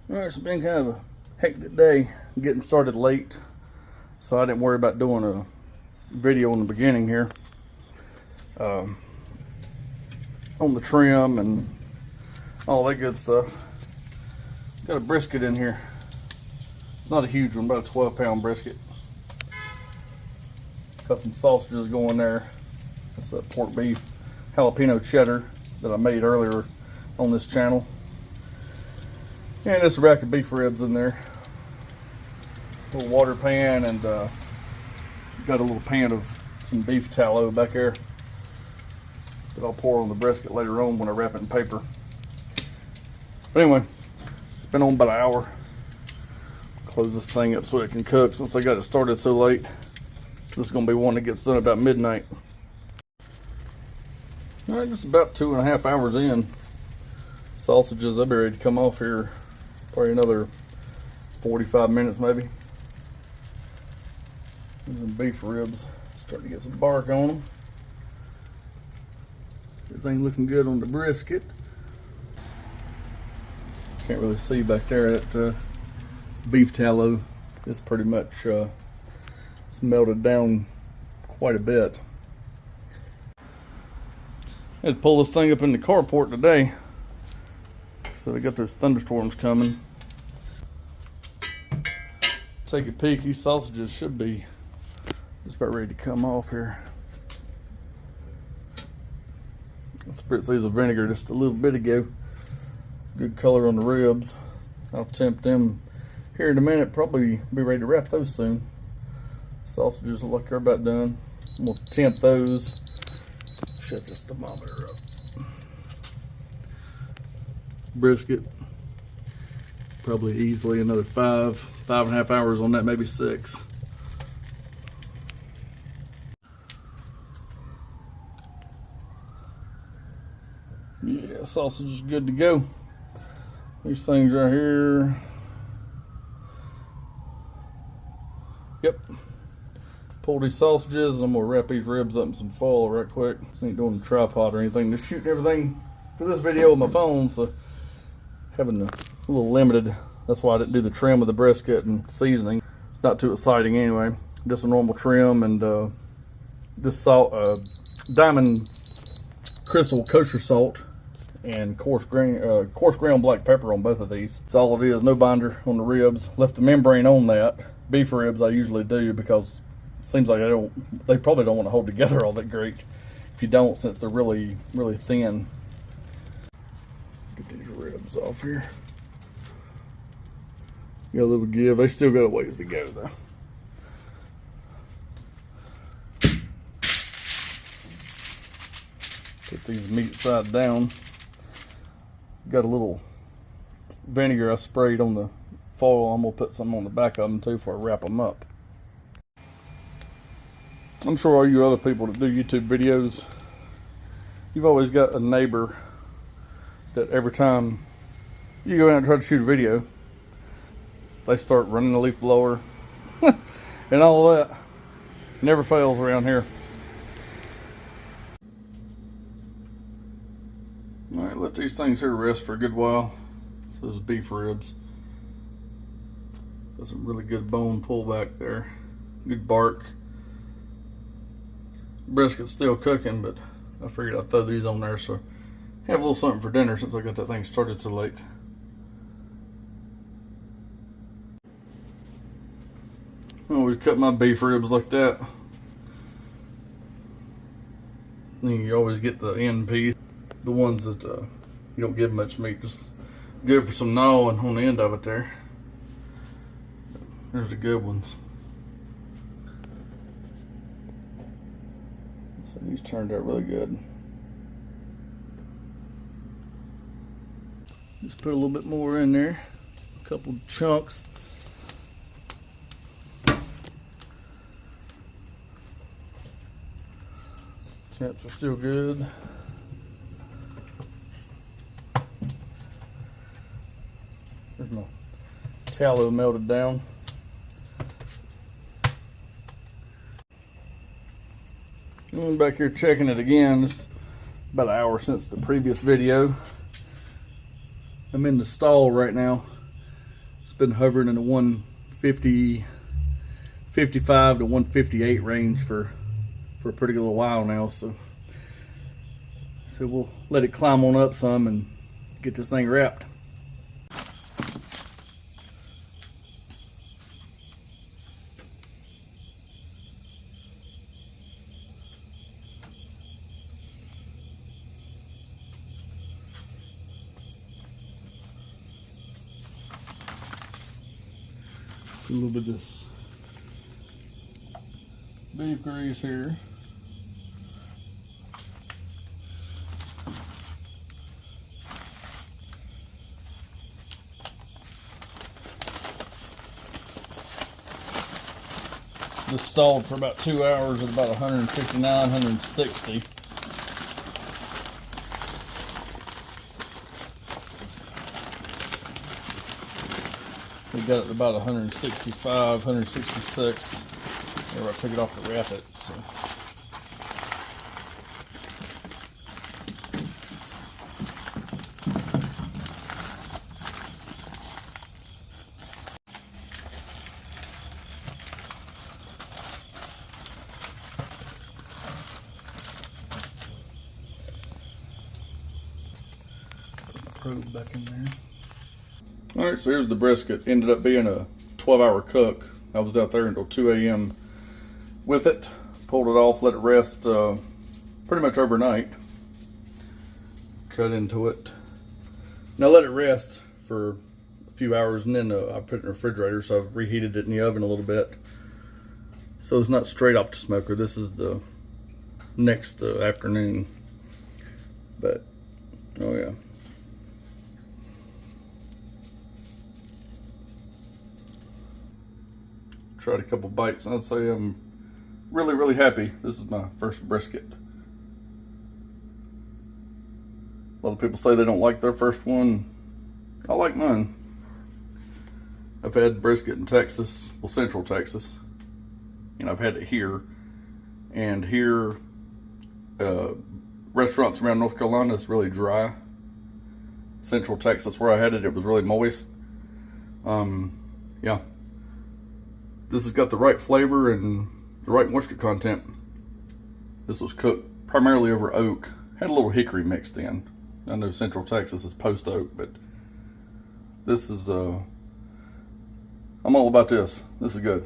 Alright, it's been kind of a hectic day, getting started late, so I didn't worry about doing a video in the beginning here on the trim and all that good stuff. Got a brisket in here. It's not a huge one, about a 12-pound brisket. Got some sausages going there. That's a pork beef jalapeno cheddar that I made earlier on this channel. And this rack of beef ribs in there. A little water pan, and got a little pan of some beef tallow back there that I'll pour on the brisket later on when I wrap it in paper. But anyway, it's been on about an hour. Close this thing up so it can cook since I got it started so late. This is going to be one that gets done about midnight. Alright, just about 2.5 hours in. Sausages, they'll be ready to come off here. Probably another 45 minutes maybe. There's some beef ribs. Starting to get some bark on them. Everything looking good on the brisket. Can't really see back there that beef tallow is pretty much it's melted down quite a bit. I had to pull this thing up in the carport today. So we got those thunderstorms coming. Take a peek, these sausages should be just about ready to come off here. I spritzed these with vinegar just a little bit ago. Good color on the ribs. I'll tempt them here in a minute, probably be ready to wrap those soon. Sausages look like they're about done. I'm gonna tempt those. Shut this thermometer up. Brisket, probably easily another 5.5 hours on that, maybe 6. Yeah, sausage is good to go. These things right here. Yep. Pull these sausages. I'm gonna wrap these ribs up in some foil right quick. Ain't doing a tripod or anything. Just shooting everything for this video with my phone, so having a little limited. That's why I didn't do the trim with the brisket and seasoning. It's not too exciting anyway. Just a normal trim and this salt, Diamond Crystal Kosher Salt, and coarse ground black pepper on both of these. That's all it is. No binder on the ribs. Left the membrane on that. Beef ribs I usually do because it seems like they probably don't want to hold together all that great if you don't, since they're really thin. Get these ribs off here. Got a little give. They still got a ways to go though. Put these meat side down. Got a little vinegar I sprayed on the foil. I'm gonna put some on the back of them too before I wrap them up. I'm sure all you other people that do YouTube videos, you've always got a neighbor that every time you go out and try to shoot a video, they start running the leaf blower and all that. Never fails around here. Alright, let these things here rest for a good while. So those beef ribs. Got some really good bone pull back there. Good bark. Brisket's still cooking, but I figured I'd throw these on there so have a little something for dinner since I got that thing started so late. I always cut my beef ribs like that. Then you always get the end piece. The ones that you don't give much meat, just good for some gnawing on the end of it there. There's the good ones. So these turned out really good. Just put a little bit more in there. A couple chunks. Temps are still good. There's my tallow melted down. I'm back here checking it again. It's about an hour since the previous video. I'm in the stall right now. been hovering in the 150, 55 to 158 range for a pretty good little while now. So we'll let it climb on up some and get this thing wrapped. A little bit of this beef grease here. This stalled for about 2 hours at about 159, 160. We got it at about 165, 166. Whenever I took it off to wrap it. So. Probe back in there. Alright, so here's the brisket. Ended up being a 12-hour cook. I was out there until 2 a.m. with it. Pulled it off, let it rest pretty much overnight. Cut into it. Now let it rest for a few hours, and then I put it in the refrigerator, so I've reheated it in the oven a little bit. So it's not straight off the smoker. This is the next afternoon. But, oh yeah. Tried a couple bites, and I'd say I'm really, really happy. This is my first brisket. A lot of people say they don't like their first one. I like mine. I've had brisket in Texas, well, Central Texas, and I've had it here. And here, restaurants around North Carolina, it's really dry. Central Texas, where I had it, it was really moist. Yeah. This has got the right flavor and the right moisture content. This was cooked primarily over oak. Had a little hickory mixed in. I know Central Texas is post oak, but this is, I'm all about this. This is good.